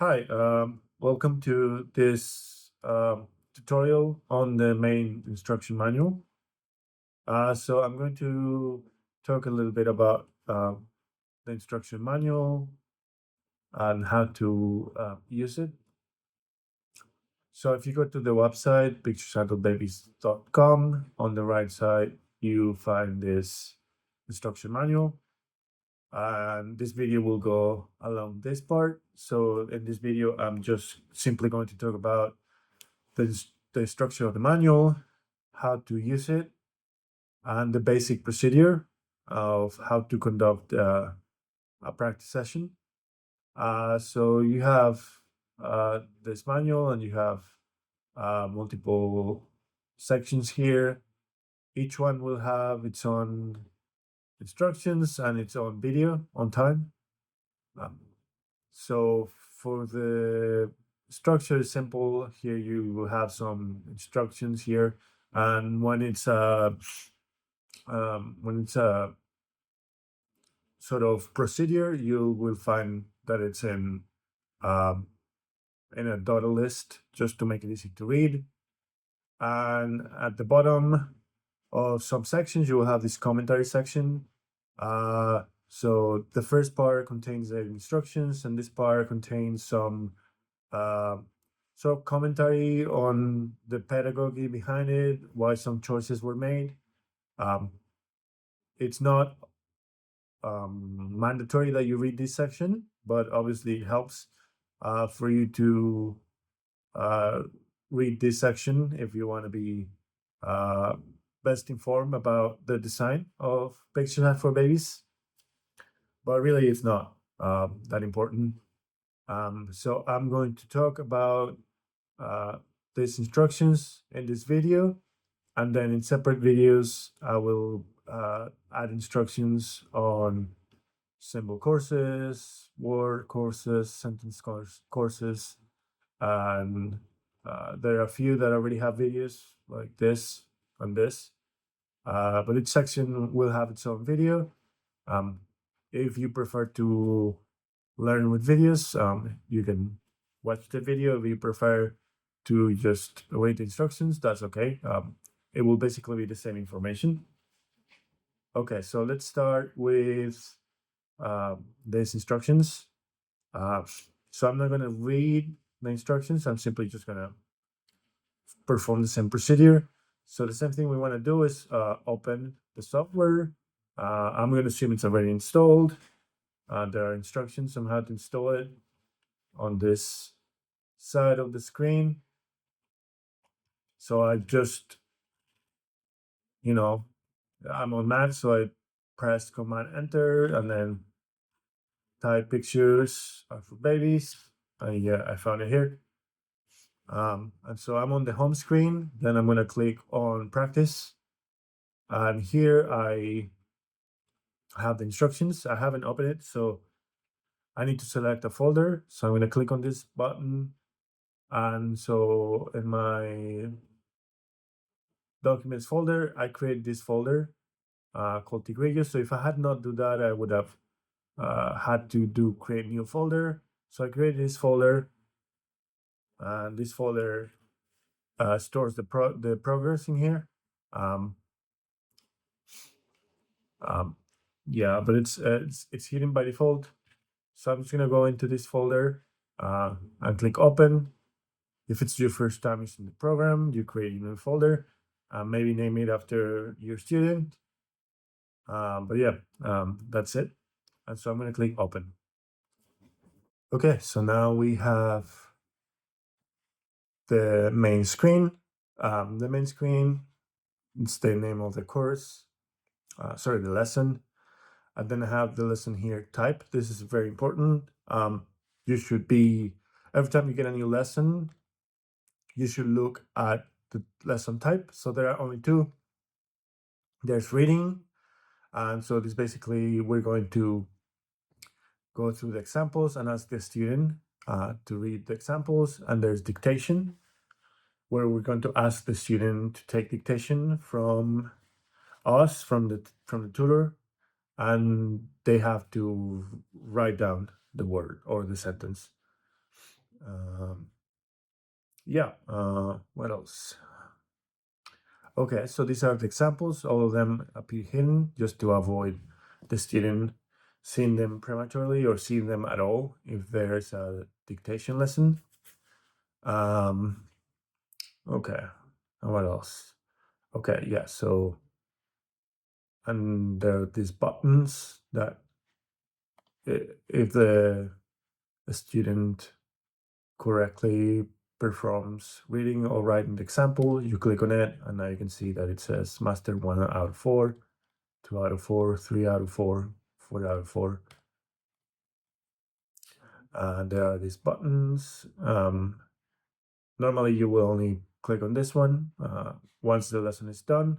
Hi, welcome to this tutorial on the main instruction manual. So I'm going to talk a little bit about the instruction manual and how to use it. So if you go to the website, picturesandlebabies.com, on the right side, you find this instruction manual. And this video will go along this part. So in this video, I'm just simply going to talk about the structure of the manual, how to use it, and the basic procedure of how to conduct a practice session. So you have this manual and you have multiple sections here. Each one will have its own instructions and its own video on time. Um, so for the structure is simple. Here you will have some instructions here, and when it's a sort of procedure, you will find that it's um, in a dotted list just to make it easy to read. And at the bottom of some sections, you will have this commentary section. So the first part contains the instructions, and this part contains some uh, sort of commentary on the pedagogy behind it, why some choices were made. Um, it's not mandatory that you read this section, but obviously it helps for you to uh, read this section if you want to be uh, best informed about the design of Picture for Babies. But really, it's not that important. So I'm going to talk about uh, these instructions in this video, and then in separate videos, I will add instructions on symbol courses, word courses, sentence courses, and there are a few that already have videos like this and this. But each section will have its own video. Um, if you prefer to learn with videos, you can watch the video. If you prefer to just read the instructions, that's okay. It will basically be the same information. Okay, so let's start with these instructions. So I'm not going to read the instructions. I'm simply just going to perform the same procedure. So the same thing we want to do is open the software. I'm going to assume it's already installed. There are instructions on how to install it on this side of the screen. So I just, I'm on Mac, so I press Command Enter and then type pictures for babies. Yeah, I found it here. And so I'm on the home screen. Then I'm going to click on Practice. And here I have the instructions. I haven't opened it, so I need to select a folder. So I'm going to click on this button. And so in my documents folder, I create this folder called Tigrillo. So if I had not do that, I would have had to create new folder. So I created this folder, and this folder stores the progress in here. Um, um, yeah, but it's hidden by default. So I'm just gonna go into this folder and click open. If it's your first time using the program, you create a new folder, maybe name it after your student. But yeah, that's it. And so I'm gonna click open. Okay, so now we have the main screen. The main screen, it's the name of the course, the lesson. And then I have the lesson here type. This is very important. You should be, every time you get a new lesson, you should look at the lesson type. So there are only two. There's reading. And so this basically, we're going to go through the examples and ask the student to read the examples. And there's dictation, where we're going to ask the student to take dictation from us, from the tutor, and they have to write down the word or the sentence. Um, yeah, what else? Okay, so these are the examples. All of them appear hidden just to avoid the student seeing them prematurely or seeing them at all if there's a dictation lesson. Um, okay, and what else? Okay, yeah, so, and there are these buttons that if the student correctly performs reading or writing the example, you click on it, and now you can see that it says master 1 out of 4, 2 out of 4, 3 out of 4, 4 out of 4. And there are these buttons. Normally, you will only click on this one. Once the lesson is done,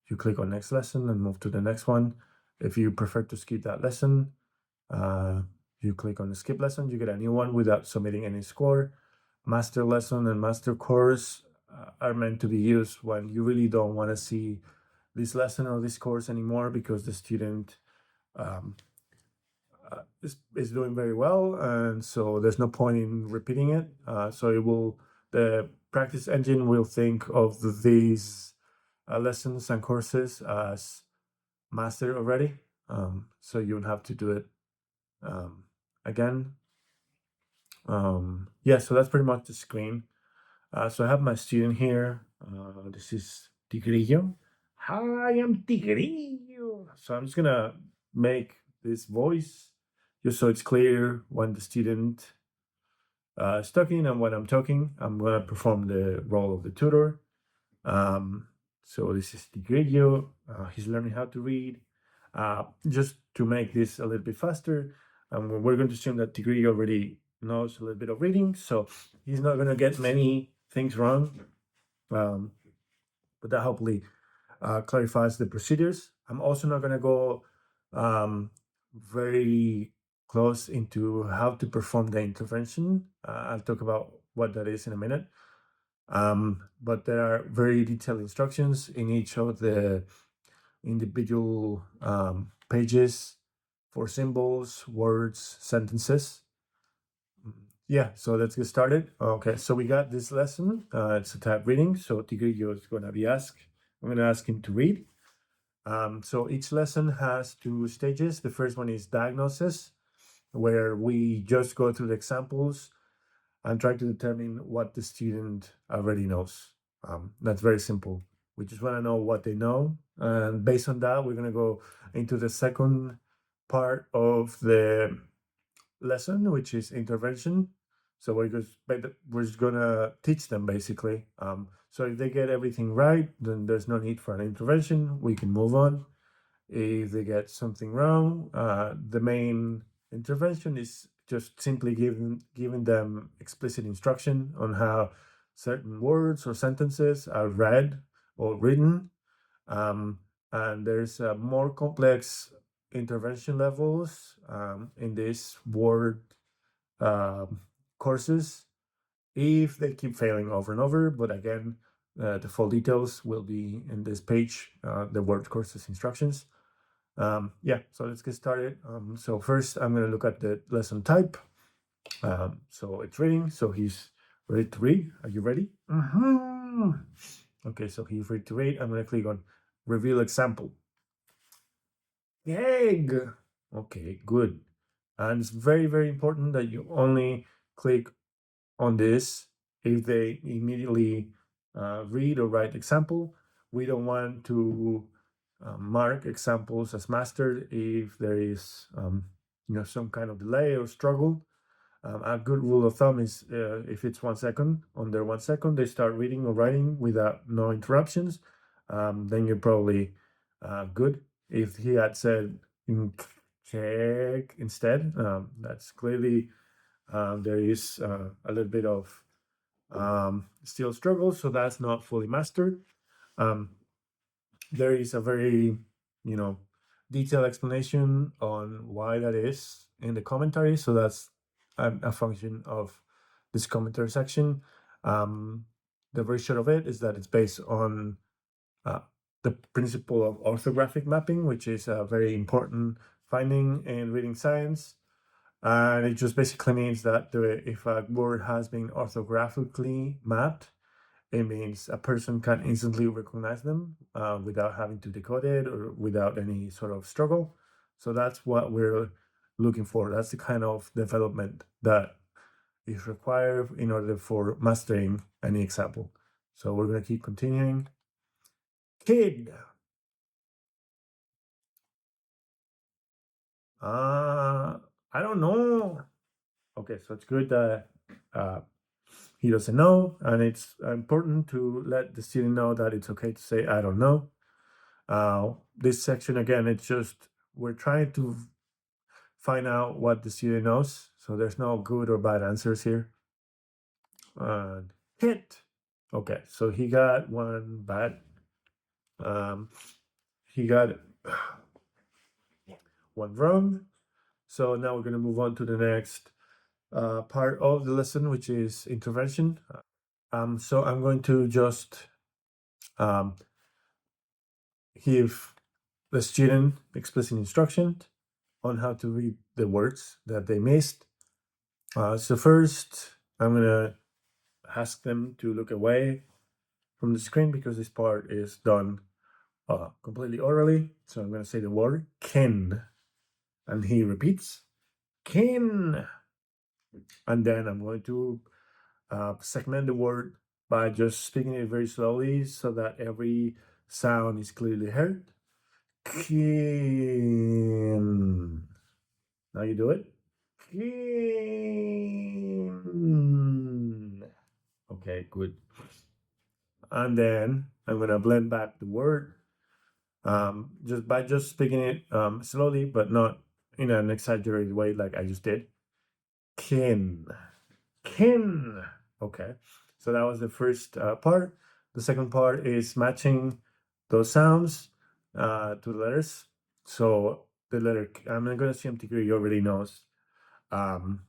you click on next lesson and move to the next one. If you prefer to skip that lesson, you click on the skip lesson, you get a new one without submitting any score. Master lesson and master course are meant to be used when you really don't want to see this lesson or this course anymore because the student um, is doing very well, and so there's no point in repeating it. So it will the practice engine will think of these lessons and courses as mastered already. So you don't have to do it again. Yeah, so that's pretty much the screen. So I have my student here. This is Tigrillo. Hi, I'm Tigrillo. So I'm just gonna make this voice just so it's clear when the student is talking and when I'm talking. I'm gonna perform the role of the tutor. Um, so this is Tigrillo. He's learning how to read. Just to make this a little bit faster, we're going to assume that Tigrillo already knows a little bit of reading, so he's not going to get many things wrong. But that hopefully clarifies the procedures. I'm also not going to go very close into how to perform the intervention. I'll talk about what that is in a minute. But there are very detailed instructions in each of the individual pages for symbols, words, sentences. Yeah, so let's get started. Okay, so we got this lesson. It's a type reading. So Tigrillo is going to be asked. I'm going to ask him to read. So each lesson has two stages. The first one is diagnosis, where we just go through the examples and try to determine what the student already knows. That's very simple. We just want to know what they know. And based on that, we're going to go into the second part of the lesson, which is intervention. So we're just gonna teach them basically. So if they get everything right, then there's no need for an intervention. We can move on. If they get something wrong, the main intervention is just simply giving them explicit instruction on how certain words or sentences are read or written. And there's more complex intervention levels in this word courses if they keep failing over and over. But again, the full details will be in this page, the word courses instructions. Yeah, so let's get started. So first, I'm going to look at the lesson type. So it's reading. So he's ready to read. Are you ready? Okay, so he's ready to read. I'm going to click on reveal example. Egg. Okay, good. And it's very, very important that you only click on this if they immediately read or write example. We don't want to mark examples as mastered if there is some kind of delay or struggle. A good rule of thumb is if it's 1 second, under 1 second they start reading or writing without no interruptions, then you're probably good. If he had said check instead, that's clearly there is a little bit of still struggle, so that's not fully mastered. There is a very, detailed explanation on why that is in the commentary, so that's a function of this commentary section. The very short of it is that it's based on the principle of orthographic mapping, which is a very important finding in reading science. And it just basically means that if a word has been orthographically mapped, it means a person can instantly recognize them without having to decode it or without any sort of struggle. So that's what we're looking for. That's the kind of development that is required in order for mastering any example. So we're going to keep continuing. Kid. I don't know. Okay, so it's good that uh, he doesn't know, and it's important to let the student know that it's okay to say I don't know. This section again, it's just we're trying to find out what the student knows, so there's no good or bad answers here. And hit. Okay, so he got one bad. He got one wrong. So now we're going to move on to the next part of the lesson, which is intervention. So I'm going to just um, give the student explicit instructions on how to read the words that they missed. So first, I'm going to ask them to look away from the screen because this part is done completely orally. So I'm going to say the word can, and he repeats can. And then I'm going to segment the word by just speaking it very slowly so that every sound is clearly heard. Can. Now you do it. Can. Okay, good. And then I'm gonna blend back the word just speaking it slowly, but not in an exaggerated way like I just did. Kin. Kin. Okay, so that was the first part. The second part is matching those sounds to the letters. So the letter, I'm not going to assume Tigri already knows um,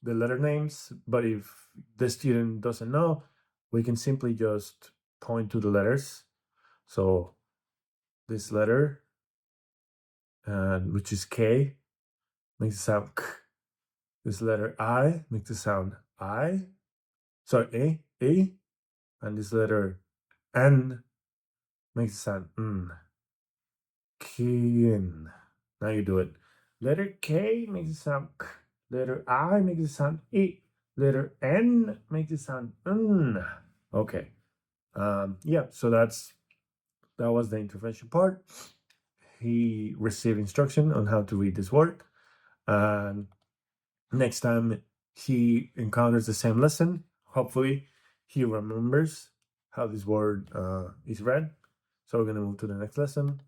the letter names, but if the student doesn't know, we can simply just point to the letters. So this letter, which is K, makes it sound K. This letter I makes it sound I. Sorry, A. And this letter N makes it sound N. Kin. Now you do it. Letter K makes it sound K. Letter I makes it sound I. Letter N makes it sound N. Okay. Yeah, so that was the intervention part. He received instruction on how to read this word. And next time he encounters the same lesson, hopefully he remembers how this word is read. So we're going to move to the next lesson.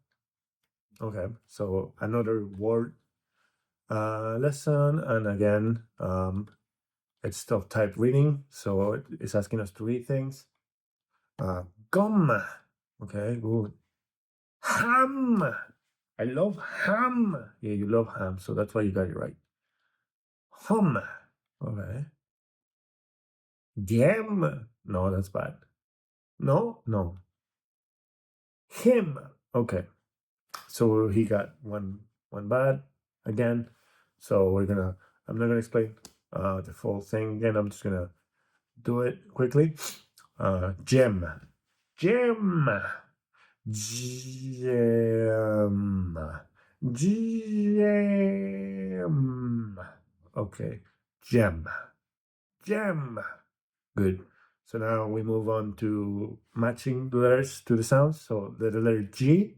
Okay, so another word lesson, and again, it's tough type reading, so it's asking us to read things. Gum. Okay, good. Ham. I love ham. Yeah, you love ham, so that's why you got it right. Hum. Okay. Gem. No, that's bad. No, no. Him. Okay. So he got one bad again. So I'm not gonna explain the full thing again. I'm just gonna do it quickly. Gem. Gem. Gem. Gem. Okay. Gem. Gem. Good. So now we move on to matching the letters to the sounds. So the letter G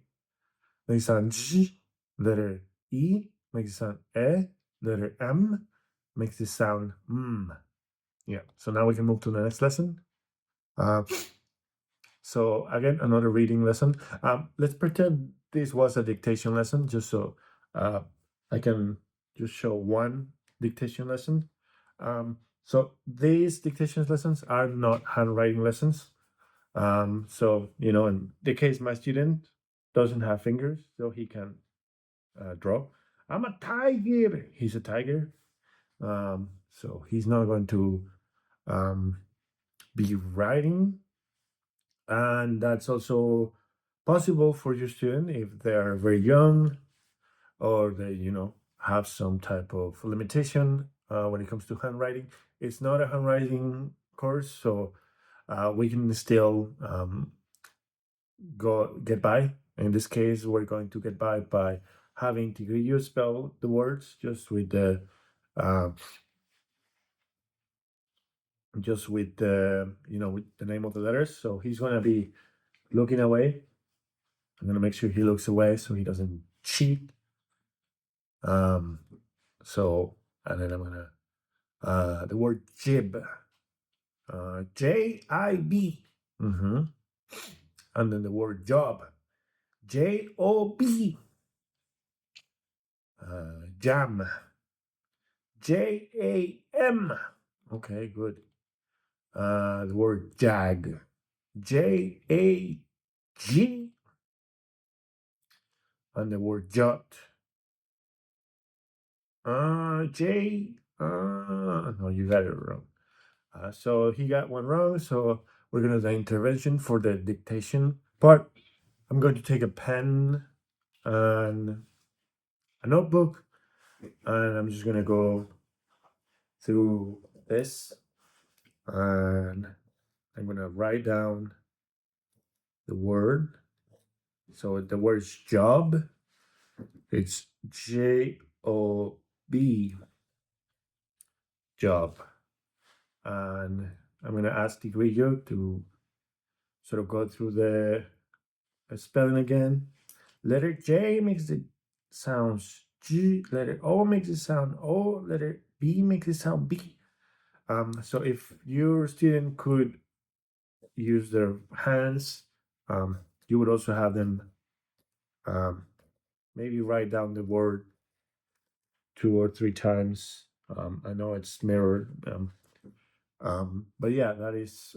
makes it sound G. Letter E makes it sound E. Letter M makes it sound M. Yeah. So now we can move to the next lesson. So again, another reading lesson. Let's pretend this was a dictation lesson, just so I can just show one dictation lesson. So these dictation lessons are not handwriting lessons. So in the case my student doesn't have fingers, so he can draw. I'm a tiger. He's a tiger. So he's not going to be writing, and that's also possible for your student if they are very young or they have some type of limitation when it comes to handwriting. It's not a handwriting course, so we can still get by. In this case, we're going to get by having Tigrillo spell the words uh, just with the with the name of the letters. So he's gonna be looking away. I'm gonna make sure he looks away so he doesn't cheat. Um, so and then I'm gonna the word jib, J-I-B, mm-hmm. And then the word job, J-O-B, jam, J-A-M. Okay, good. The word jag, J-A-G, and the word jot, no, you got it wrong. So he got one wrong. So we're gonna do the intervention for the dictation part. I'm going to take a pen and a notebook, and I'm just gonna go through this, and I'm gonna write down the word. So the word's job. It's J-O-B, job. And I'm gonna ask Tigrillo to sort of go through the spelling again. Letter J makes it sounds G. Letter O makes it sound O. Letter B makes it sound B. So if your student could use their hands, you would also have them maybe write down the word 2 or 3 times. I know it's mirrored, but yeah, that is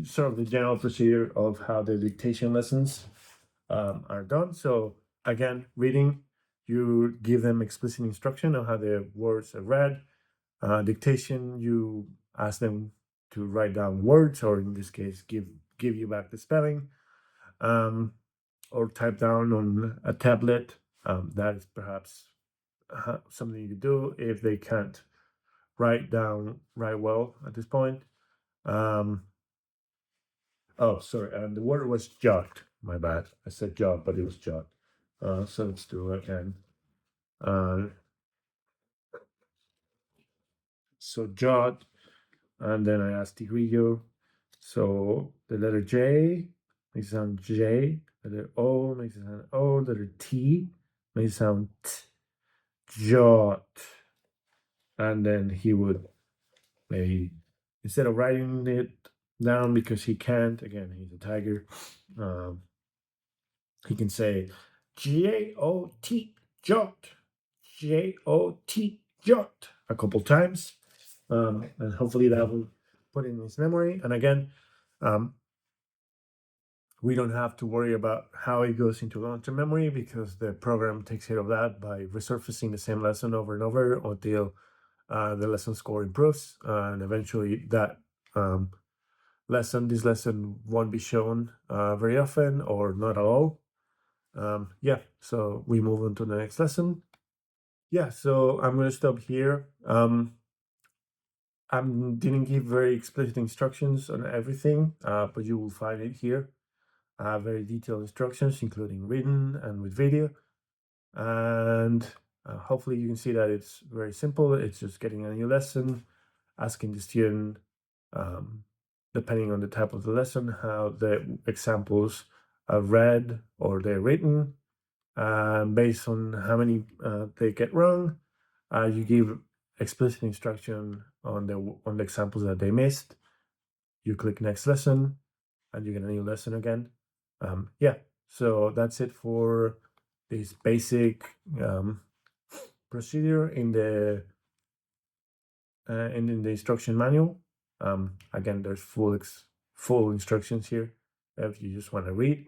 sort of the general procedure of how the dictation lessons are done. So again, reading, you give them explicit instruction on how the words are read. Dictation, you ask them to write down words, or in this case, give you back the spelling, or type down on a tablet. That is perhaps something you could do if they can't write well at this point. Oh, sorry, and the word was jot. My bad. I said jot, but it was jot. So let's do it again. So jot, and then I asked Tigrillo. So the letter J makes it sound J. Letter O makes it sound O. Letter T makes it sound T. Jot. And then he would maybe, instead of writing it down because he can't, again, he's a tiger, he can say J-O-T, jot, J-O-T, jot, a couple times, and hopefully that will put in his memory. And again, we don't have to worry about how it goes into long-term memory because the program takes care of that by resurfacing the same lesson over and over until the lesson score improves, and eventually that this lesson won't be shown very often or not at all. Yeah, so we move on to the next lesson. Yeah, so I'm going to stop here. I didn't give very explicit instructions on everything, but you will find it here. Very detailed instructions, including written and with video. And hopefully you can see that it's very simple. It's just getting a new lesson, asking the student, depending on the type of the lesson, how the examples are read or they're written. Based on how many they get wrong, you give explicit instruction on the examples that they missed. You click next lesson, and you get a new lesson again. Yeah, so that's it for this basic procedure in the instruction manual. Again, there's full instructions here if you just want to read.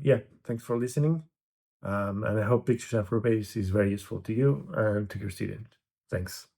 Yeah, thanks for listening. And I hope Pictures Afro Base is very useful to you and to your student. Thanks.